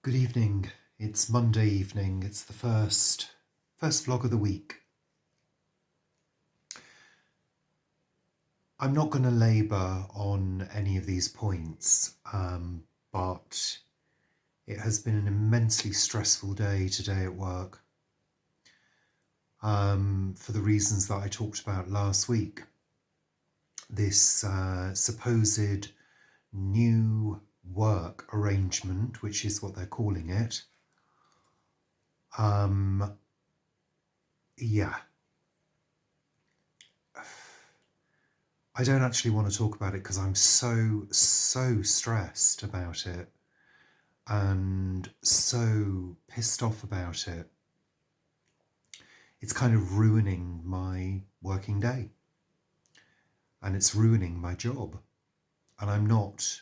Good evening. It's Monday evening. It's the first vlog of the week. I'm not going to labour on any of these points, but it has been an immensely stressful day today at work, for the reasons that I talked about last week. This supposed new work arrangement, which is what they're calling it, yeah. I don't actually want to talk about it because I'm so stressed about it and so pissed off about it. It's kind of ruining my working day and it's ruining my job. And I'm not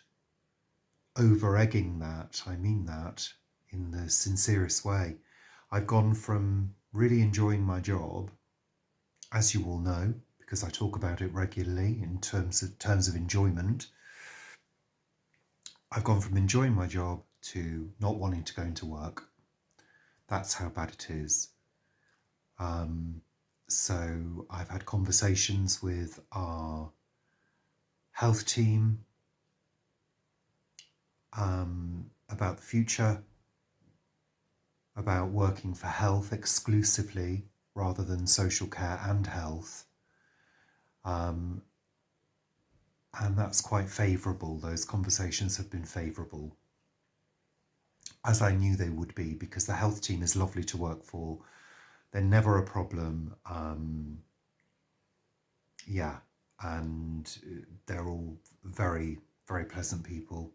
over-egging that. I mean that in the sincerest way. I've gone from really enjoying my job, as you all know, because I talk about it regularly in terms of enjoyment. I've gone from enjoying my job to not wanting to go into work. That's how bad it is. So I've had conversations with our health team about the future, about working for health exclusively rather than social care and health. And that's quite favourable. Those conversations have been favourable, as I knew they would be, because the health team is lovely to work for. They're never a problem. Yeah, and they're all very, very pleasant people.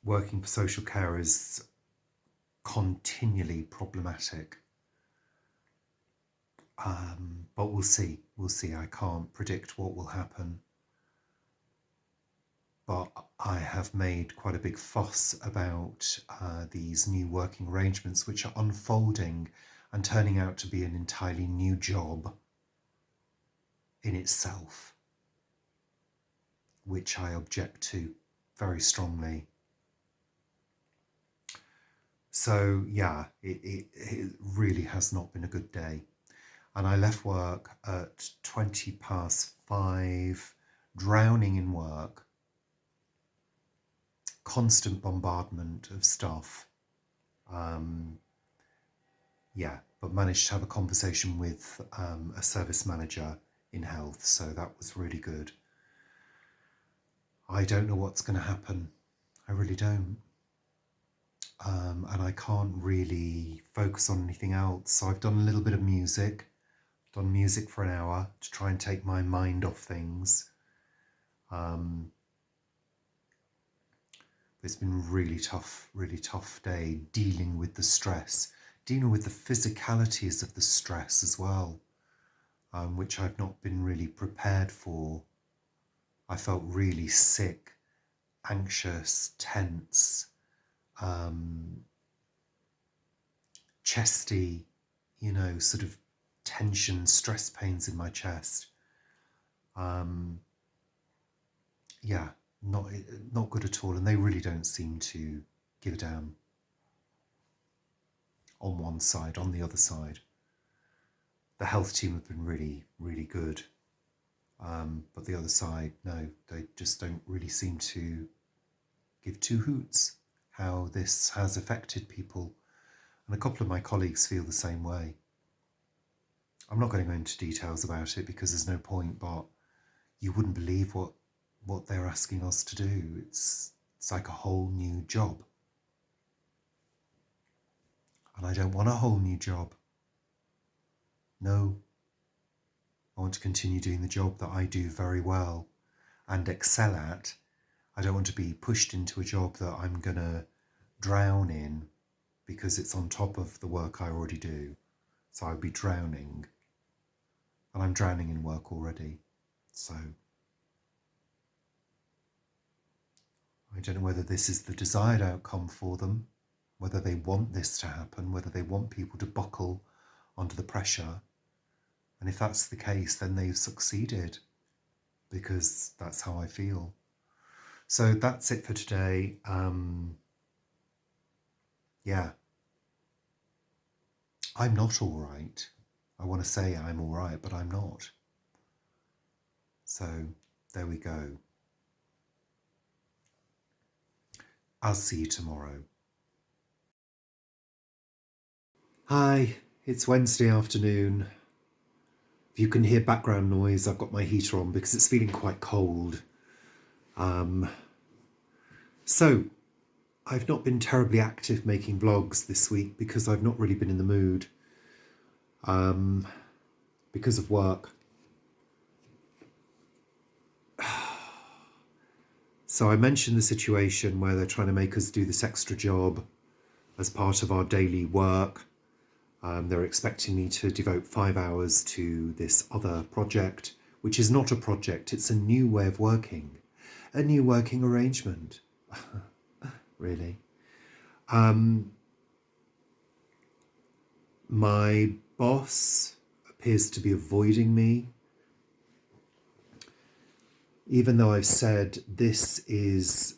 Working for social care is continually problematic. But we'll see. We'll see. I can't predict what will happen. But I have made quite a big fuss about these new working arrangements, which are unfolding and turning out to be an entirely new job in itself, which I object to very strongly. So yeah, it really has not been a good day. And I left work at 5:20, drowning in work, constant bombardment of stuff. Yeah, but managed to have a conversation with a service manager in health, so that was really good. I don't know what's going to happen. I really don't. And I can't really focus on anything else. So I've done a little bit of music, done music for an hour to try and take my mind off things. It's been a really tough day dealing with the stress, dealing with the physicalities of the stress as well, which I've not been really prepared for. I felt really sick, anxious, tense, chesty, sort of tension, stress pains in my chest. Yeah, not good at all, and they really don't seem to give a damn. On one side, on the other side, the health team have been really good, but the other side, no, they just don't really seem to give two hoots how this has affected people, and a couple of my colleagues feel the same way. I'm not going to go into details about it because there's no point, but you wouldn't believe what they're asking us to do. It's like a whole new job. And I don't want a whole new job. No. I want to continue doing the job that I do very well and excel at. I don't want to be pushed into a job that I'm going to drown in because it's on top of the work I already do. So I'd be drowning. And I'm drowning in work already. So I don't know whether this is the desired outcome for them, whether they want this to happen, whether they want people to buckle under the pressure. And if that's the case, then they've succeeded, because that's how I feel. So that's it for today. Yeah, I'm not all right. I want to say I'm all right, but I'm not. So there we go. I'll see you tomorrow. Hi, it's Wednesday afternoon. If you can hear background noise, I've got my heater on because it's feeling quite cold. So I've not been terribly active making vlogs this week because I've not really been in the mood because of work. So I mentioned the situation where they're trying to make us do this extra job as part of our daily work. They're expecting me to devote 5 hours to this other project, which is not a project, it's a new way of working, a new working arrangement. Really. My boss appears to be avoiding me, even though I've said this is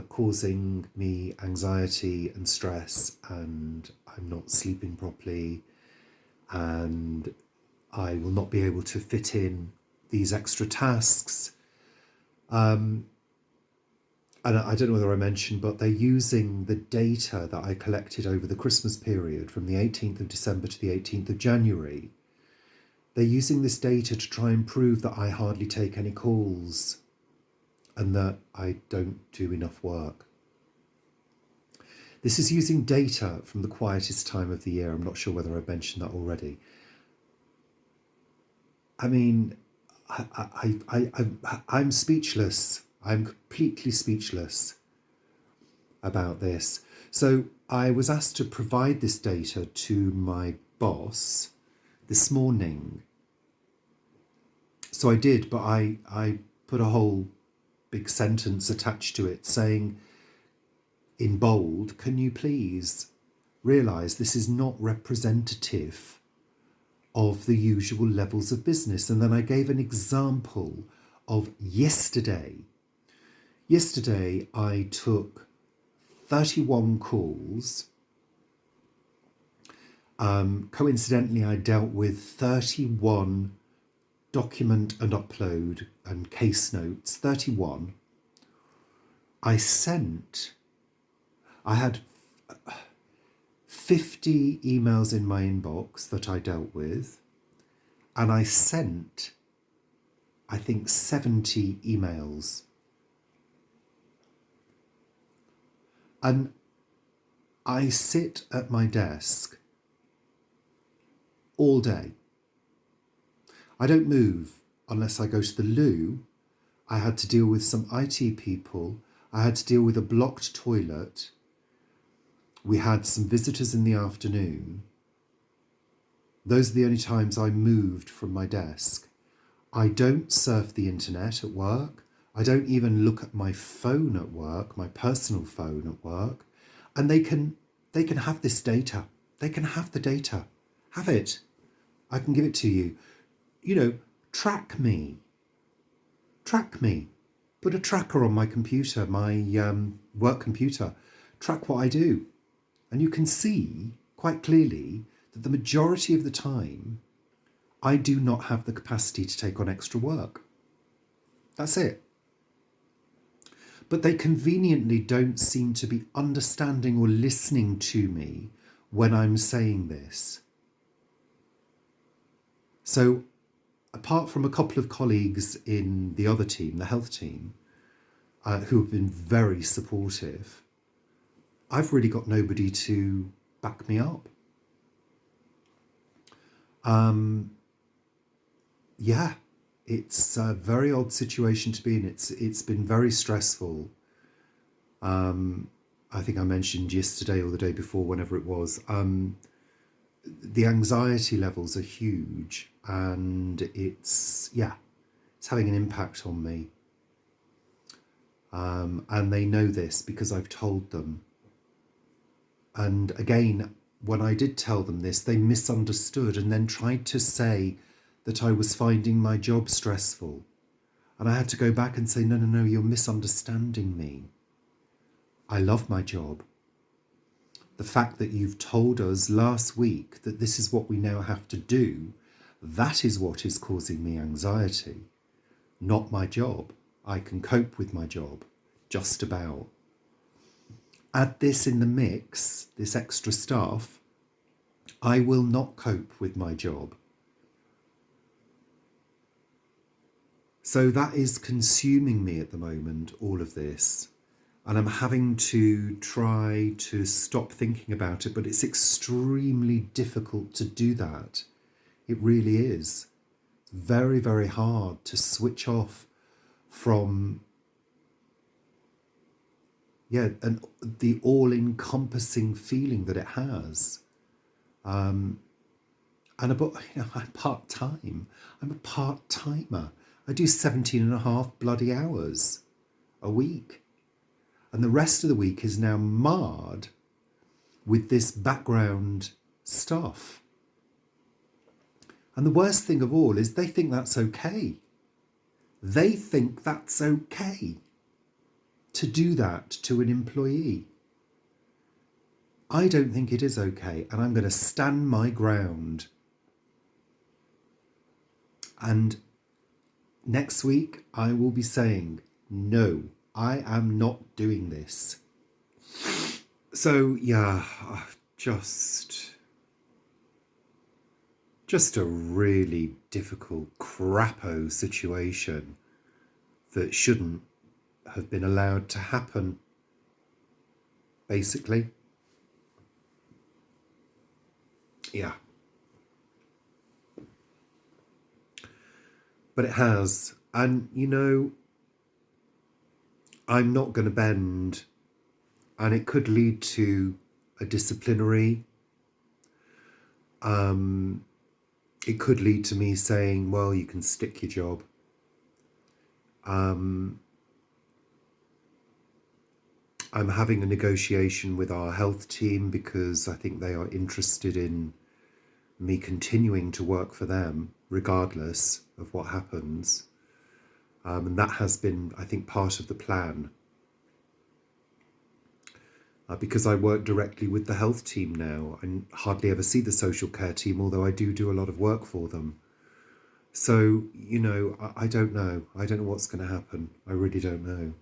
causing me anxiety and stress, and I'm not sleeping properly, and I will not be able to fit in these extra tasks. And I don't know whether I mentioned, but they're using the data that I collected over the Christmas period from the 18th of December to the 18th of January. They're using this data to try and prove that I hardly take any calls and that I don't do enough work. This is using data from the quietest time of the year. I'm not sure whether I've mentioned that already. I mean, I'm speechless. I'm completely speechless about this. So I was asked to provide this data to my boss this morning. So I did, but I put a whole big sentence attached to it saying in bold, can you please realise this is not representative of the usual levels of business? And then I gave an example of yesterday. Yesterday I took 31 calls. Coincidentally, I dealt with 31 document and upload and case notes, 31. I had 50 emails in my inbox that I dealt with, and I sent, I think, 70 emails. And I sit at my desk all day. I don't move unless I go to the loo. I had to deal with some IT people. I had to deal with a blocked toilet. We had some visitors in the afternoon. Those are the only times I moved from my desk. I don't surf the internet at work. I don't even look at my phone at work, my personal phone at work. And they can have this data. They can have the data. Have it. I can give it to you. You know, track me. Track me. Put a tracker on my computer, my work computer. Track what I do. And you can see quite clearly that the majority of the time, I do not have the capacity to take on extra work. That's it. But they conveniently don't seem to be understanding or listening to me when I'm saying this. So apart from a couple of colleagues in the other team, the health team, who have been very supportive, I've really got nobody to back me up. Yeah, it's a very odd situation to be in. It's been very stressful. I think I mentioned yesterday or the day before, whenever it was, the anxiety levels are huge, and it's having an impact on me. And they know this because I've told them. And again, when I did tell them this, they misunderstood and then tried to say that I was finding my job stressful. And I had to go back and say, no, no, no, you're misunderstanding me. I love my job. The fact that you've told us last week that this is what we now have to do, that is what is causing me anxiety, not my job. I can cope with my job, just about. Add this in the mix, this extra stuff, I will not cope with my job. So that is consuming me at the moment, all of this. And I'm having to try to stop thinking about it, but it's extremely difficult to do that. It really is. It's very, very hard to switch off from, the all-encompassing feeling that it has. And I'm part-time. I'm a part-timer. I do 17 and a half bloody hours a week. And the rest of the week is now marred with this background stuff. And the worst thing of all is they think that's okay. They think that's okay to do that to an employee. I don't think it is okay, and I'm going to stand my ground. And next week, I will be saying, no, I am not doing this. So, yeah, just a really difficult, crappo situation that shouldn't have been allowed to happen, basically. Yeah. But it has. And, I'm not going to bend. And it could lead to a disciplinary. It could lead to me saying, well, you can stick your job. I'm having a negotiation with our health team because I think they are interested in me continuing to work for them regardless of what happens. And that has been, I think, part of the plan. Because I work directly with the health team now and hardly ever see the social care team, although I do a lot of work for them. So, I don't know. I don't know what's going to happen. I really don't know.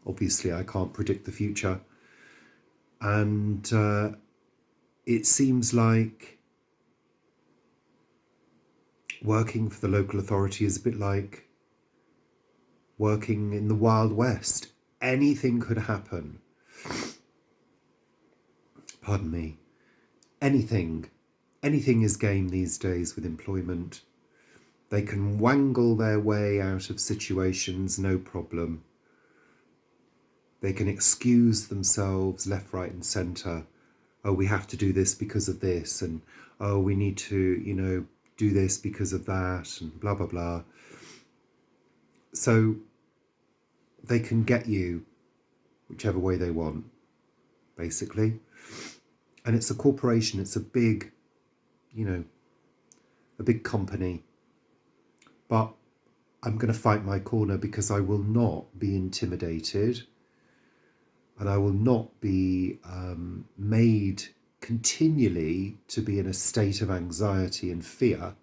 Obviously, I can't predict the future. And it seems like working for the local authority is a bit like working in the Wild West. Anything could happen. Pardon me. Anything is game these days with employment. They can wangle their way out of situations, no problem. They can excuse themselves left, right and centre. Oh, we have to do this because of this, and oh, we need to, do this because of that, and blah, blah, blah. So they can get you whichever way they want, basically. And it's a corporation, it's a big, a big company. But I'm going to fight my corner because I will not be intimidated. And I will not be made continually to be in a state of anxiety and fear.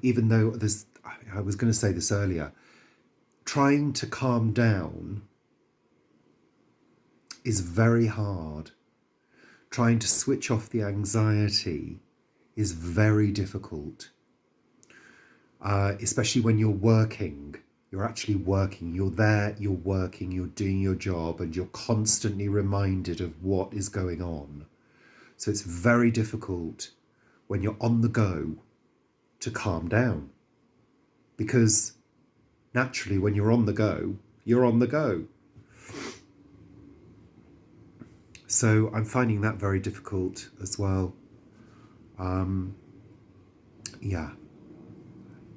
Even though I was going to say this earlier, trying to calm down is very hard. Trying to switch off the anxiety is very difficult, especially when you're working. You're actually working, you're there, you're working, you're doing your job, and you're constantly reminded of what is going on. So it's very difficult when you're on the go to calm down. Because naturally, when you're on the go, you're on the go. So I'm finding that very difficult as well.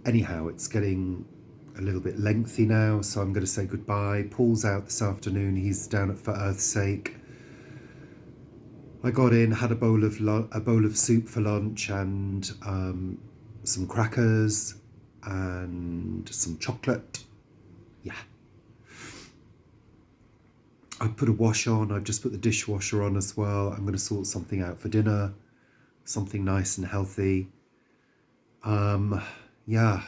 Anyhow, it's getting a little bit lengthy now, so I'm going to say goodbye. Paul's out this afternoon. He's down at For Earth's Sake. I got in, had a bowl of soup for lunch, and some crackers and some chocolate. Yeah. I put a wash on. I've just put the dishwasher on as well. I'm going to sort something out for dinner, something nice and healthy. Yeah.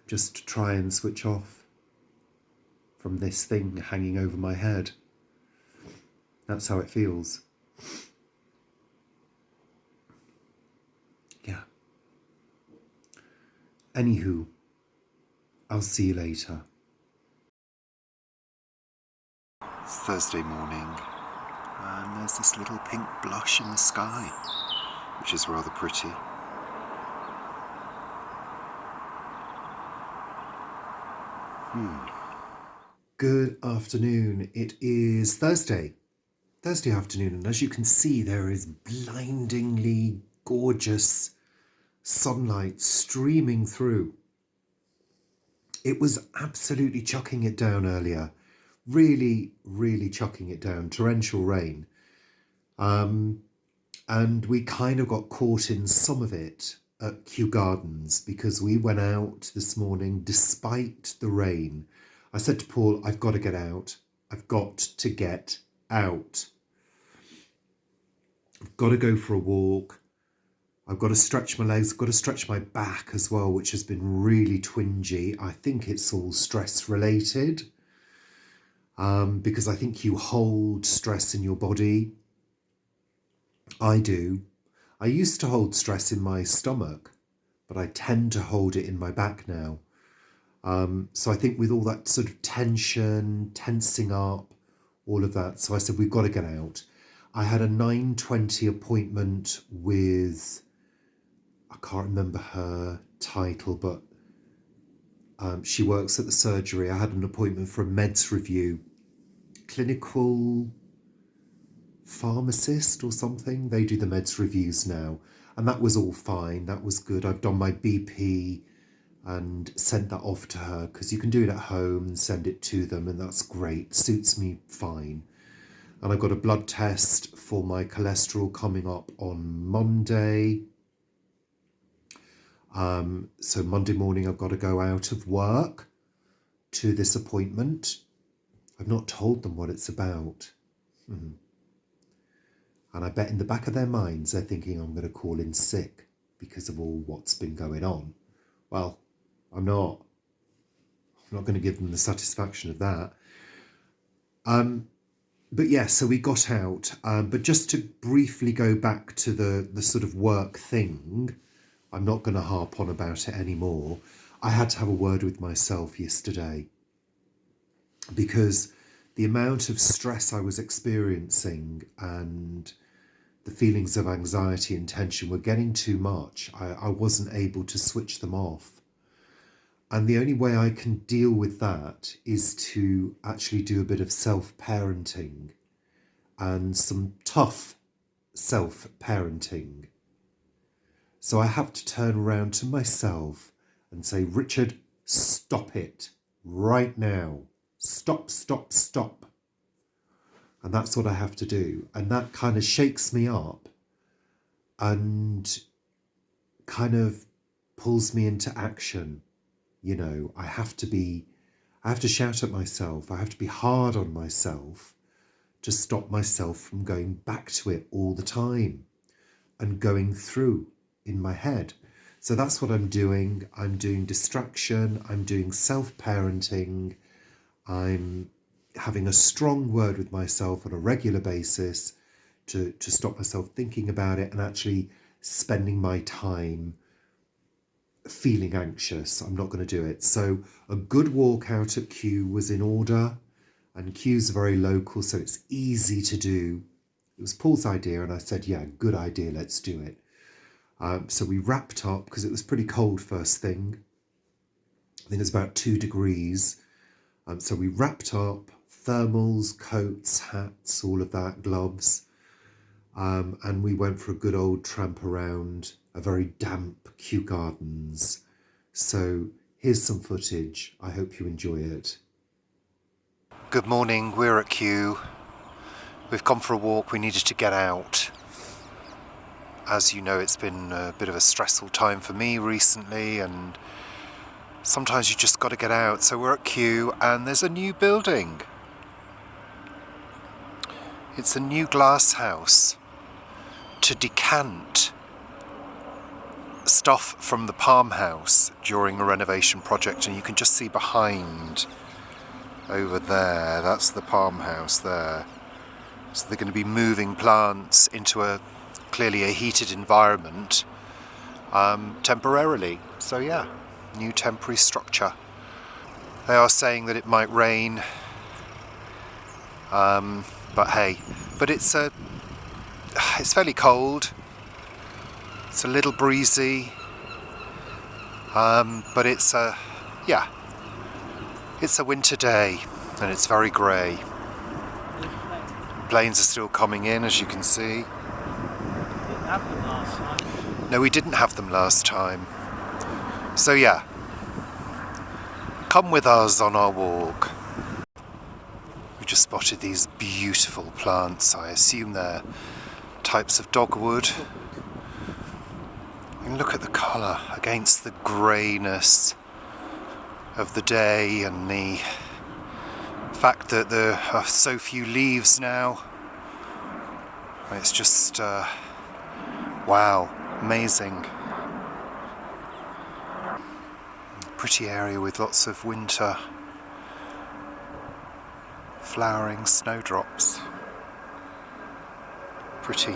Just to try and switch off from this thing hanging over my head. That's how it feels. Yeah. Anywho, I'll see you later. It's Thursday morning, and there's this little pink blush in the sky, which is rather pretty. Good afternoon. It is Thursday afternoon, and as you can see, there is blindingly gorgeous sunlight streaming through. It was absolutely chucking it down earlier. Really, really chucking it down. Torrential rain. And we kind of got caught in some of it at Kew Gardens because we went out this morning despite the rain. I said to Paul, I've got to get out. I've got to get out. I've got to go for a walk. I've got to stretch my legs. I've got to stretch my back as well, which has been really twingy. I think it's all stress related because I think you hold stress in your body. I do. I used to hold stress in my stomach, but I tend to hold it in my back now. So I think with all that sort of tension, tensing up, all of that. So I said, we've got to get out. I had a 9:20 appointment with, I can't remember her title, but she works at the surgery. I had an appointment for a meds review. Clinical pharmacist or something. They do the meds reviews now. And that was all fine. That was good. I've done my BP and sent that off to her because you can do it at home and send it to them, and that's great. Suits me fine. And I've got a blood test for my cholesterol coming up on Monday. So Monday morning I've got to go out of work to this appointment. I've not told them what it's about. And I bet in the back of their minds they're thinking I'm going to call in sick because of all what's been going on. Well, I'm not going to give them the satisfaction of that. But yeah, so we got out. But just to briefly go back to the sort of work thing, I'm not going to harp on about it anymore. I had to have a word with myself yesterday because the amount of stress I was experiencing and the feelings of anxiety and tension were getting too much. I wasn't able to switch them off. And the only way I can deal with that is to actually do a bit of self-parenting and some tough self-parenting. So I have to turn around to myself and say, Richard, stop it right now. Stop, stop, stop. And that's what I have to do. And that kind of shakes me up and kind of pulls me into action. You know, I have to shout at myself. I have to be hard on myself to stop myself from going back to it all the time and going through in my head. So that's what I'm doing. I'm doing distraction. I'm doing self-parenting. I'm having a strong word with myself on a regular basis to stop myself thinking about it and actually spending my time feeling anxious. I'm not going to do it. So a good walk out at Kew was in order, and Kew's very local, so it's easy to do. It was Paul's idea, and I said, yeah, good idea, let's do it. So we wrapped up because it was pretty cold first thing. I think it was about 2 degrees. So we wrapped up, thermals, coats, hats, all of that, gloves. And we went for a good old tramp around a very damp Kew Gardens. So here's some footage. I hope you enjoy it. Good morning, we're at Kew. We've gone for a walk, we needed to get out. As you know, it's been a bit of a stressful time for me recently, and sometimes you just got to get out. So we're at Kew and there's a new building. It's a new glass house to decant stuff from the palm house during a renovation project, and you can just see behind over there, that's the palm house there. So they're going to be moving plants into clearly a heated environment temporarily. So yeah, new temporary structure. They are saying that it might rain, but hey, but it's fairly cold. It's a little breezy, but it's a winter day and it's very grey. Planes are still coming in, as you can see. No, we didn't have them last time. So yeah, come with us on our walk. We just spotted these beautiful plants. I assume they're types of dogwood. And look at the colour against the greyness of the day and the fact that there are so few leaves now. It's just wow, amazing. Pretty area with lots of winter flowering snowdrops. Pretty.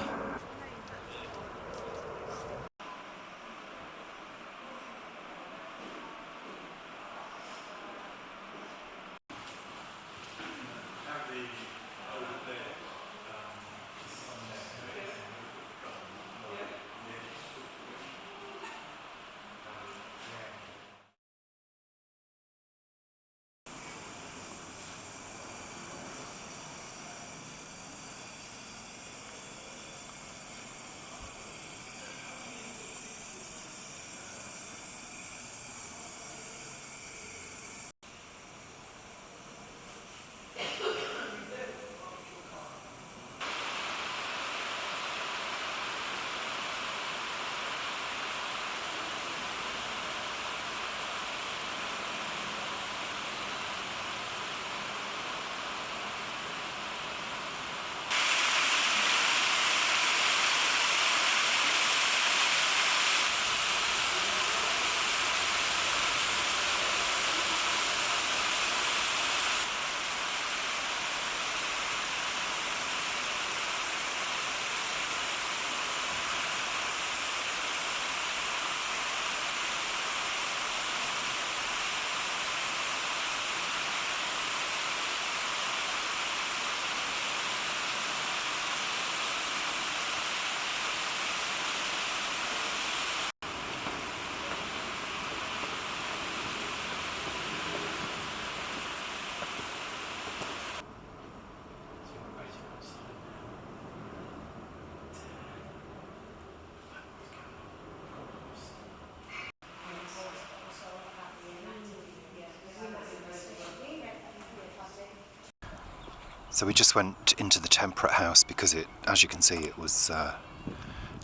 So we just went into the temperate house because it, as you can see, it was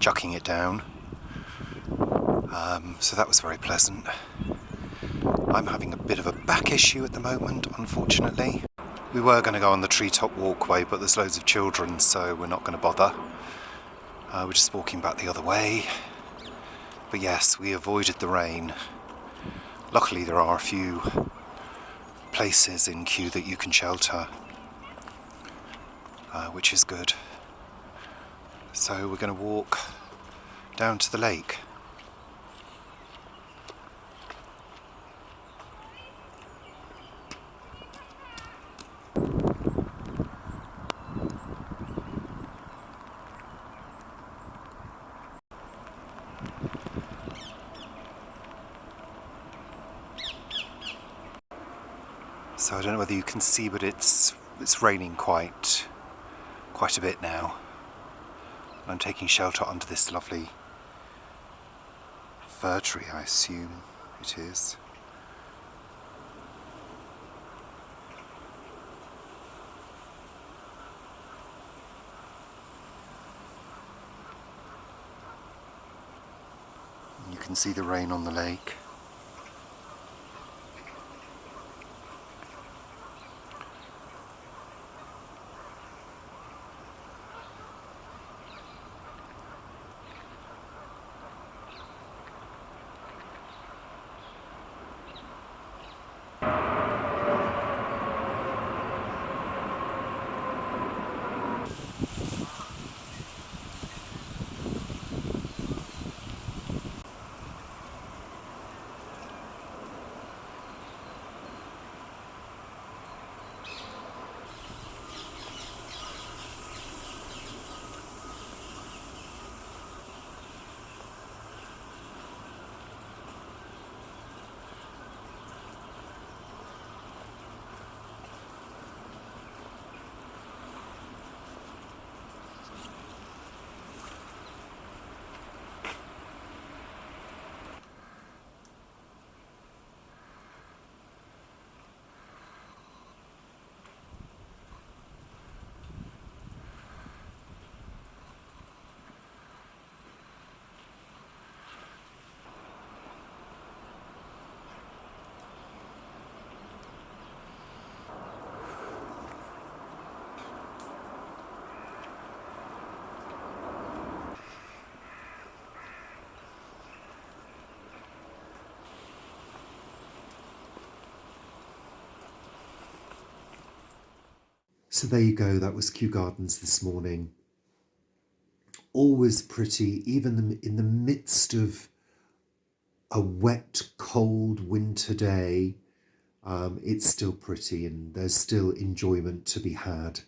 chucking it down. So that was very pleasant. I'm having a bit of a back issue at the moment, unfortunately. We were going to go on the treetop walkway, but there's loads of children, so we're not going to bother. We're just walking back the other way. But yes, we avoided the rain. Luckily there are a few places in Kew that you can shelter, which is good. So we're going to walk down to the lake. So I don't know whether you can see, but it's raining quite a bit now. I'm taking shelter under this lovely fir tree, I assume it is. You can see the rain on the lake. So there you go, that was Kew Gardens this morning. Always pretty, even in the midst of a wet, cold winter day, it's still pretty and there's still enjoyment to be had.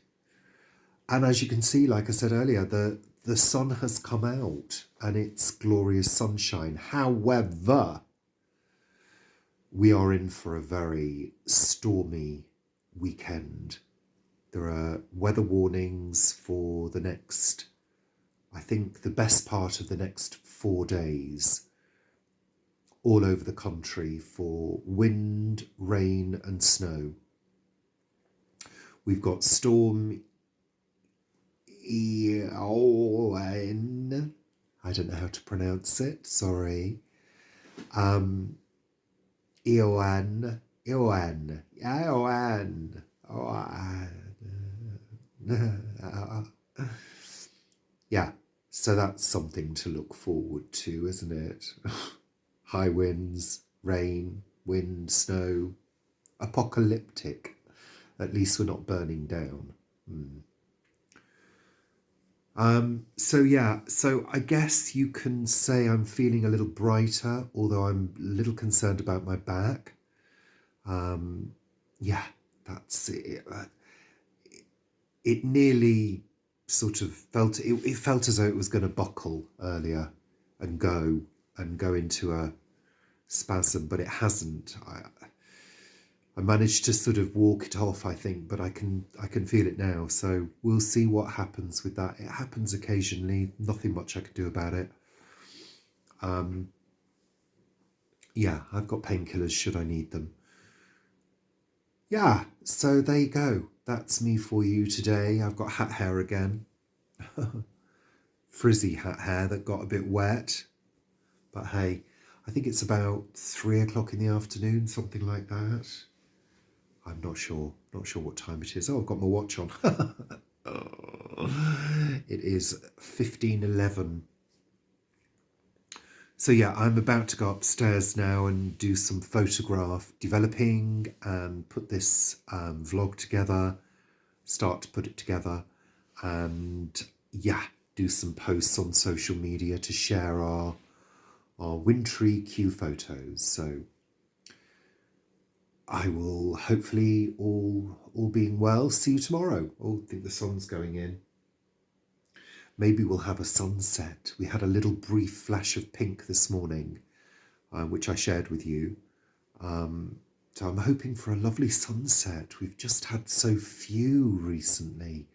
And as you can see, like I said earlier, the sun has come out and it's glorious sunshine. However, we are in for a very stormy weekend. There are weather warnings for the next, I think, the best part of the next 4 days all over the country for wind, rain and snow. We've got storm Eowyn. I don't know how to pronounce it, sorry. Eowyn. Yeah, so that's something to look forward to, isn't it? High winds, rain, wind, snow, apocalyptic. At least we're not burning down. So I guess you can say I'm feeling a little brighter, although I'm a little concerned about my back. That's it. It nearly sort of felt, it felt as though it was going to buckle earlier and go into a spasm, but it hasn't. I managed to sort of walk it off, I think, but I can feel it now. So we'll see what happens with that. It happens occasionally. Nothing much I can do about it. I've got painkillers should I need them. Yeah, so there you go. That's me for you today. I've got hat hair again. Frizzy hat hair that got a bit wet. But hey, I think it's about 3 o'clock in the afternoon, something like that. I'm not sure what time it is. Oh, I've got my watch on. It is 15:11. So yeah, I'm about to go upstairs now and do some photograph developing and put this vlog together, start to put it together, and do some posts on social media to share our wintry Kew photos. So I will hopefully, all being well, see you tomorrow. Oh, I think the sun's going in. Maybe we'll have a sunset. We had a little brief flash of pink this morning, which I shared with you. So I'm hoping for a lovely sunset. We've just had so few recently.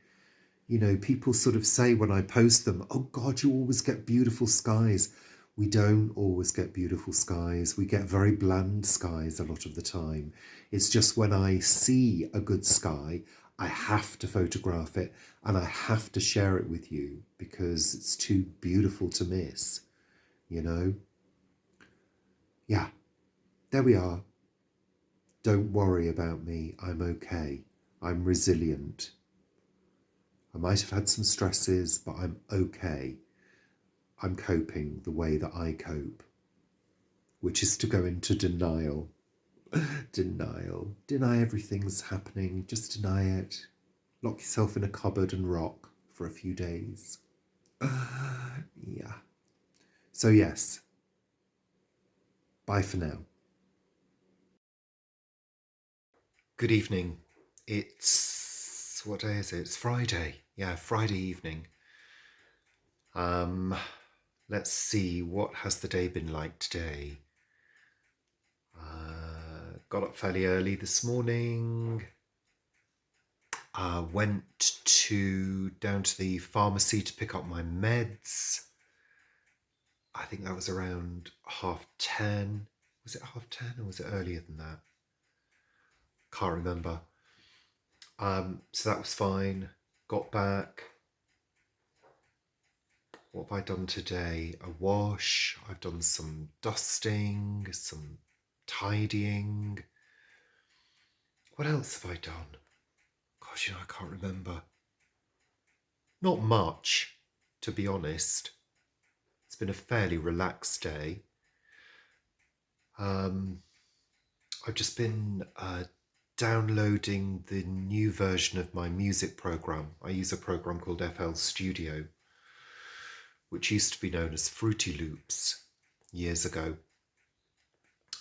You know, people sort of say when I post them, oh God, you always get beautiful skies. We don't always get beautiful skies. We get very bland skies a lot of the time. It's just when I see a good sky, I have to photograph it and I have to share it with you because it's too beautiful to miss, you know. yeah, there we are. Don't worry about me. I'm okay. I'm resilient. I might have had some stresses, but I'm okay. I'm coping the way that I cope, which is to go into denial. Denial. Deny everything's happening. Just deny it. Lock yourself in a cupboard and rock for a few days. Yeah. So, yes. Bye for now. Good evening. It's... what day is it? It's Friday. Yeah, Friday evening. Let's see, what has the day been like today? Got up fairly early this morning. Went down to the pharmacy to pick up my meds. I think that was around 10:30. Was it 10:30 or was it earlier than that? Can't remember. So that was fine. Got back. What have I done today? A wash. I've done some dusting, some tidying. What else have I done? Gosh, I can't remember. Not much, to be honest. It's been a fairly relaxed day. I've just been downloading the new version of my music program. I use a program called FL Studio, which used to be known as Fruity Loops years ago.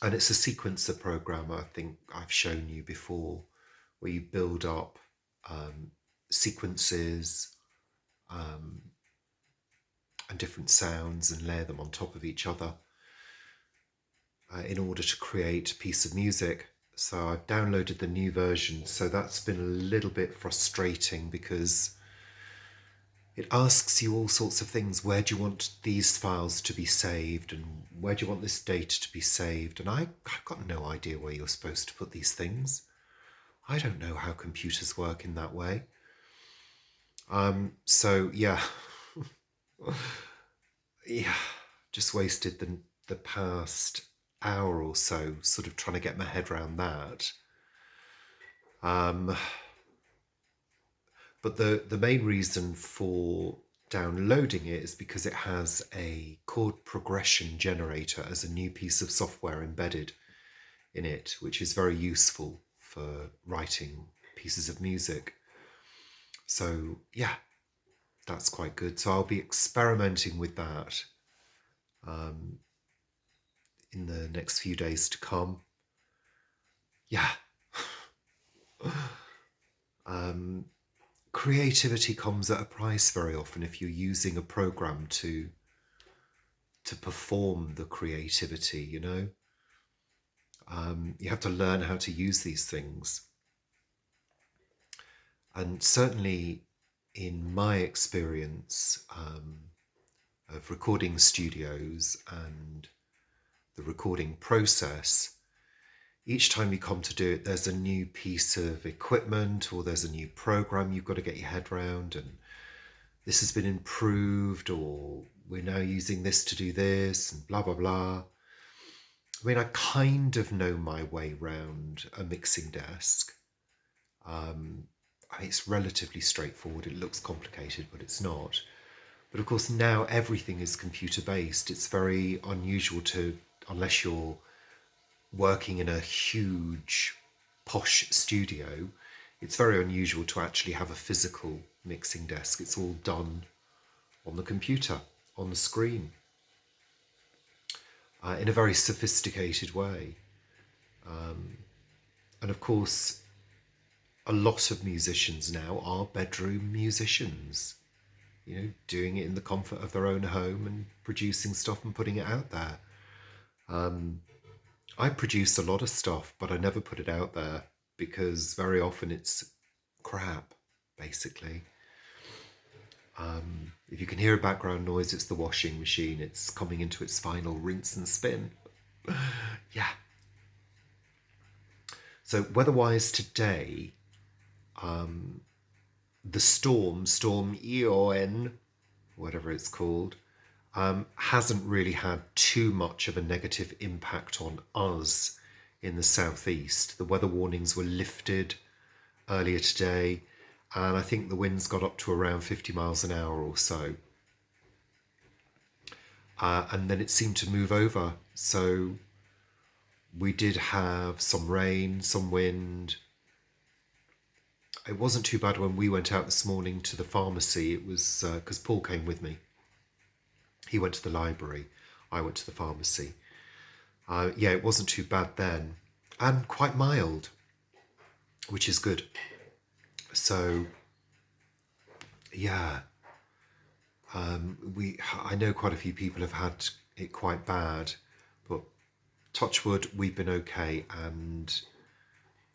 And it's a sequencer program, I think I've shown you before, where you build up sequences and different sounds and layer them on top of each other in order to create a piece of music. So I've downloaded the new version, so that's been a little bit frustrating because it asks you all sorts of things. Where do you want these files to be saved, and where do you want this data to be saved? And I've got no idea where you're supposed to put these things. I don't know how computers work in that way. So yeah, yeah, just wasted the past hour or so sort of trying to get my head around that. But the main reason for downloading it is because it has a chord progression generator as a new piece of software embedded in it, which is very useful for writing pieces of music. So yeah, that's quite good. So I'll be experimenting with that in the next few days to come. Yeah. Creativity comes at a price very often if you're using a program to perform the creativity, you know. You have to learn how to use these things. And certainly in my experience of recording studios and the recording process, each time you come to do it, there's a new piece of equipment or there's a new program you've got to get your head around, and this has been improved, or we're now using this to do this, and blah, blah, blah. I mean, I kind of know my way around a mixing desk. I mean, it's relatively straightforward. It looks complicated, but it's not. But of course, now everything is computer-based. It's very unusual to, unless you're working in a huge posh studio, it's very unusual to actually have a physical mixing desk. It's all done on the computer, on the screen, in a very sophisticated way. And of course, a lot of musicians now are bedroom musicians, you know, doing it in the comfort of their own home and producing stuff and putting it out there. I produce a lot of stuff, but I never put it out there because very often it's crap, basically. If you can hear a background noise, it's the washing machine. It's coming into its final rinse and spin. Yeah. So weather-wise today, the storm Eowyn, whatever it's called, hasn't really had too much of a negative impact on us in the southeast. The weather warnings were lifted earlier today, and I think the winds got up to around 50 miles an hour or so. And then it seemed to move over. So we did have some rain, some wind. It wasn't too bad when we went out this morning to the pharmacy. It was because Paul came with me. He went to the library. I went to the pharmacy. Yeah, it wasn't too bad then. And quite mild, which is good. So, yeah. I know quite a few people have had it quite bad, but touch wood, we've been okay, and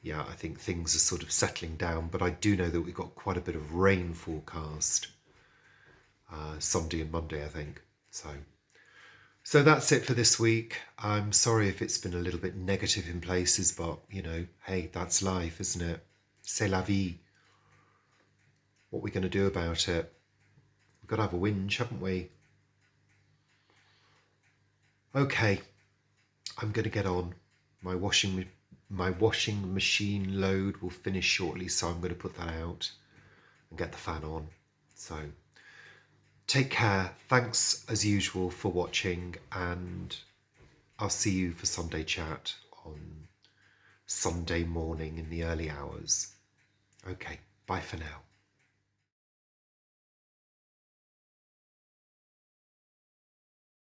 yeah, I think things are sort of settling down. But I do know that we've got quite a bit of rain forecast Sunday and Monday, I think. So that's it for this week. I'm sorry if it's been a little bit negative in places, but you know, hey, that's life, isn't it? C'est la vie. What are we going to do about it? We've got to have a whinge, haven't we? Okay, I'm going to get on. My washing machine load will finish shortly, so I'm going to put that out and get the fan on. So take care. Thanks as usual for watching, and I'll see you for Sunday chat on Sunday morning in the early hours. Okay, bye for now.